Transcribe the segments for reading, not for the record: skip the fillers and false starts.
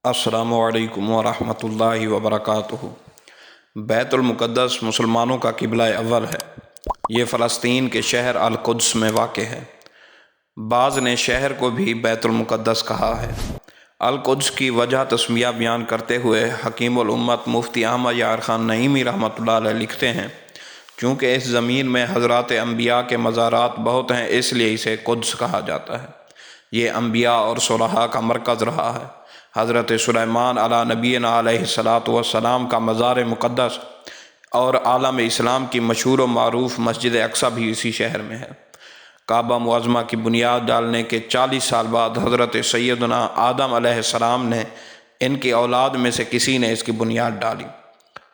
السلام علیکم ورحمۃ اللہ وبرکاتہ۔ بیت المقدس مسلمانوں کا قبلہ اول ہے۔ یہ فلسطین کے شہر القدس میں واقع ہے۔ بعض نے شہر کو بھی بیت المقدس کہا ہے۔ القدس کی وجہ تسمیہ بیان کرتے ہوئے حکیم الامت مفتی احمد یار خان نعیمی رحمۃ اللہ علیہ لکھتے ہیں، چونکہ اس زمین میں حضرات انبیاء کے مزارات بہت ہیں، اس لیے اسے قدس کہا جاتا ہے۔ یہ انبیاء اور صلحاء کا مرکز رہا ہے۔ حضرت سلیمان علیٰ نبینا علیہ الصلاۃ والسلام کا مزار مقدس اور عالم اسلام کی مشہور و معروف مسجد اقصی بھی اسی شہر میں ہے۔ کعبہ معظمہ کی بنیاد ڈالنے کے 40 سال بعد حضرت سیدنا آدم علیہ السلام نے ان کی اولاد میں سے کسی نے اس کی بنیاد ڈالی۔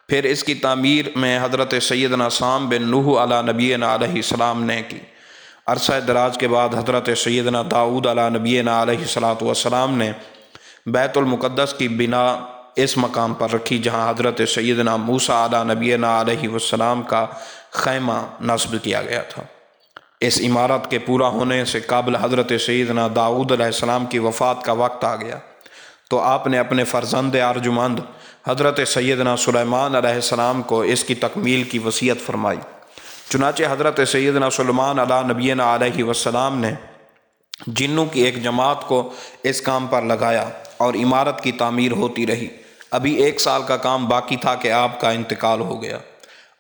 پھر اس کی تعمیر میں حضرت سیدنا سام بن نوح علیہ نبینا علیہ السلام نے کی۔ عرصہ دراز کے بعد حضرت سیدنا داؤد علیہ نبینا علیہ الصلاۃ والسلام نے بیت المقدس کی بنا اس مقام پر رکھی جہاں حضرت سیدنا موسیٰ علیہ نبینا علیہ السلام کا خیمہ نصب کیا گیا تھا۔ اس عمارت کے پورا ہونے سے قبل حضرت سیدنا داؤد علیہ السلام کی وفات کا وقت آ گیا، تو آپ نے اپنے فرزند ارجمند حضرت سیدنا سلیمان علیہ السلام کو اس کی تکمیل کی وصیت فرمائی۔ چنانچہ حضرت سیدنا سلیمان علیہ نبینا علیہ السلام نے جنوں کی ایک جماعت کو اس کام پر لگایا اور عمارت کی تعمیر ہوتی رہی۔ ابھی 1 سال کا کام باقی تھا کہ آپ کا انتقال ہو گیا۔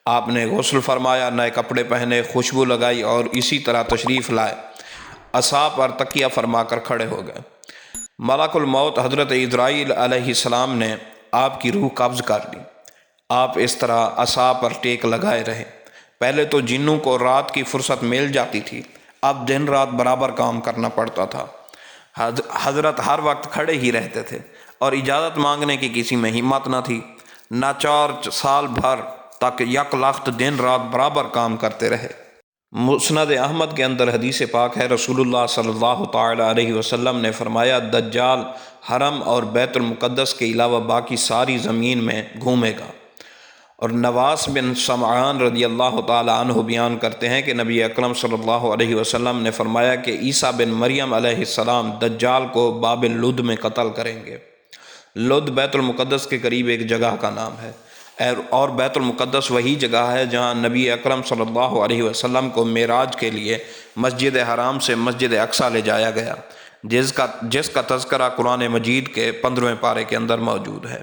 آپ نے غسل فرمایا، نئے کپڑے پہنے، خوشبو لگائی اور اسی طرح تشریف لائے، عصا پر تکیہ فرما کر کھڑے ہو گئے۔ ملک الموت حضرت اسرائیل علیہ السلام نے آپ کی روح قبض کر لی۔ آپ اس طرح عصا پر ٹیک لگائے رہے۔ پہلے تو جنوں کو رات کی فرصت مل جاتی تھی، اب دن رات برابر کام کرنا پڑتا تھا۔ حضرت ہر وقت کھڑے ہی رہتے تھے اور اجازت مانگنے کی کسی میں ہمت نہ تھی۔ ناچار سال بھر تک یک لخت دن رات برابر کام کرتے رہے۔ مسند احمد کے اندر حدیث پاک ہے، رسول اللہ صلی اللہ تعالی علیہ وسلم نے فرمایا، دجال حرم اور بیت المقدس کے علاوہ باقی ساری زمین میں گھومے گا۔ اور نواس بن سمعان رضی اللہ تعالیٰ عنہ بیان کرتے ہیں کہ نبی اکرم صلی اللہ علیہ وسلم نے فرمایا کہ عیسیٰ بن مریم علیہ السلام دجال کو باب لد میں قتل کریں گے۔ لد بیت المقدس کے قریب ایک جگہ کا نام ہے، اور بیت المقدس وہی جگہ ہے جہاں نبی اکرم صلی اللہ علیہ وسلم کو معراج کے لیے مسجد حرام سے مسجد اقصی لے جایا گیا، جس کا تذکرہ قرآن مجید کے 15ویں پارے کے اندر موجود ہے۔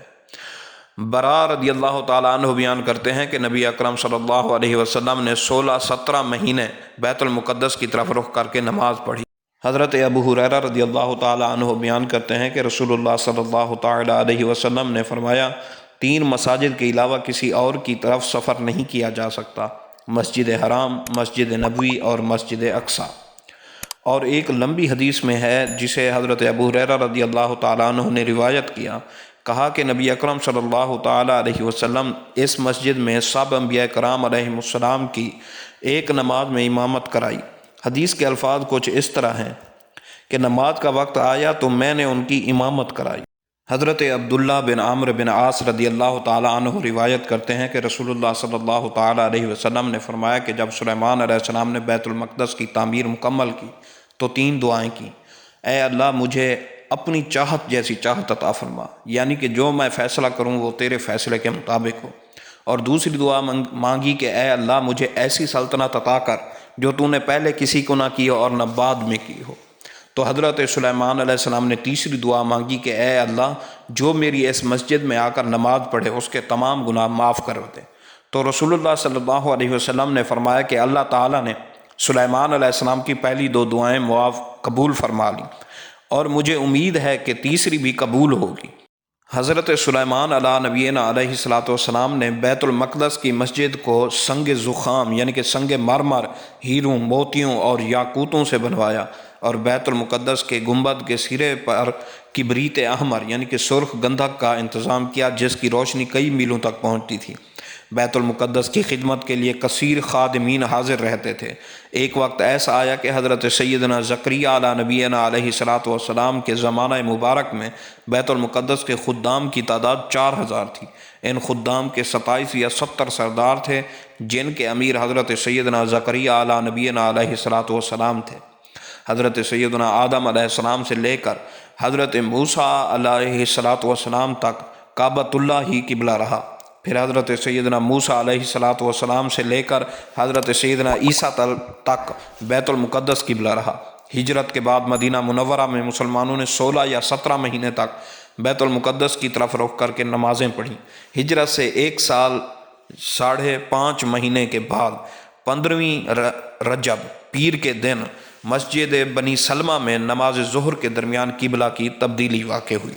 برا رضی اللہ تعالیٰ عنہ بیان کرتے ہیں کہ نبی اکرم صلی اللہ علیہ وسلم نے 16-17 مہینے بیت المقدس کی طرف رخ کر کے نماز پڑھی۔ حضرت ابو ہریرہ رضی اللہ تعالیٰ عنہ بیان کرتے ہیں کہ رسول اللہ صلی اللہ تعالیٰ علیہ وسلم نے فرمایا، 3 مساجد کے علاوہ کسی اور کی طرف سفر نہیں کیا جا سکتا، مسجد حرام، مسجد نبوی اور مسجد اقصی۔ اور ایک لمبی حدیث میں ہے جسے حضرت ابو ہریرہ رضی اللہ تعالیٰ عنہ نے روایت کیا، کہا کہ نبی اکرم صلی اللہ تعالیٰ علیہ وسلم اس مسجد میں سب انبیاء کرام علیہ السلام کی ایک نماز میں امامت کرائی۔ حدیث کے الفاظ کچھ اس طرح ہیں کہ نماز کا وقت آیا تو میں نے ان کی امامت کرائی۔ حضرت عبداللہ بن عمرو بن عاص رضی اللہ تعالیٰ عنہ روایت کرتے ہیں کہ رسول اللہ صلی اللہ تعالیٰ علیہ وسلم نے فرمایا کہ جب سلیمان علیہ السلام نے بیت المقدس کی تعمیر مکمل کی تو 3 دعائیں کیں۔ اے اللہ، مجھے اپنی چاہت جیسی چاہت عطا فرما، یعنی کہ جو میں فیصلہ کروں وہ تیرے فیصلے کے مطابق ہو۔ اور دوسری دعا مانگی کہ اے اللہ، مجھے ایسی سلطنت عطا کر جو تو نے پہلے کسی کو نہ کی ہو اور نہ بعد میں کی ہو۔ تو حضرت سلیمان علیہ السلام نے تیسری دعا مانگی کہ اے اللہ، جو میری اس مسجد میں آ کر نماز پڑھے اس کے تمام گناہ معاف کر دے۔ تو رسول اللہ صلی اللہ علیہ وسلم نے فرمایا کہ اللہ تعالیٰ نے سلیمان علیہ السلام کی پہلی 2 دعائیں قبول فرما لیں، اور مجھے امید ہے کہ تیسری بھی قبول ہوگی۔ حضرت سلیمان علیہ نبینا علیہ الصلاۃ والسلام نے بیت المقدس کی مسجد کو سنگ زخام یعنی کہ سنگ مرمر، ہیروں، موتیوں اور یاقوتوں سے بنوایا، اور بیت المقدس کے گنبد کے سرے پر کبریت احمر یعنی کہ سرخ گندھک کا انتظام کیا، جس کی روشنی کئی میلوں تک پہنچتی تھی۔ بیت المقدس کی خدمت کے لیے کثیر خادمین حاضر رہتے تھے۔ ایک وقت ایسا آیا کہ حضرت سیدنا زکریہ علیہ نبینا علیہ الصلاۃ والسلام کے زمانہ مبارک میں بیت المقدس کے خدام کی تعداد 4000 تھی۔ ان خدام کے 27 یا 70 سردار تھے، جن کے امیر حضرت سیدنا زکریہ علیہ نبینا علیہ الصلاۃ والسلام تھے۔ حضرت سیدنا آدم علیہ السلام سے لے کر حضرت موسیٰ علیہ السلام تک کعبۃ اللہ ہی قبلہ رہا، پھر حضرت سیدنا موسیٰ علیہ السلام سے لے کر حضرت سیدنا عیسیٰ تک بیت المقدس قبلہ رہا۔ ہجرت کے بعد مدینہ منورہ میں مسلمانوں نے 16 یا 17 مہینے تک بیت المقدس کی طرف رخ کر کے نمازیں پڑھیں۔ ہجرت سے 1 سال 5.5 مہینے کے بعد 15ویں رجب پیر کے دن مسجد بنی سلمہ میں نماز ظہر کے درمیان قبلہ کی تبدیلی واقع ہوئی۔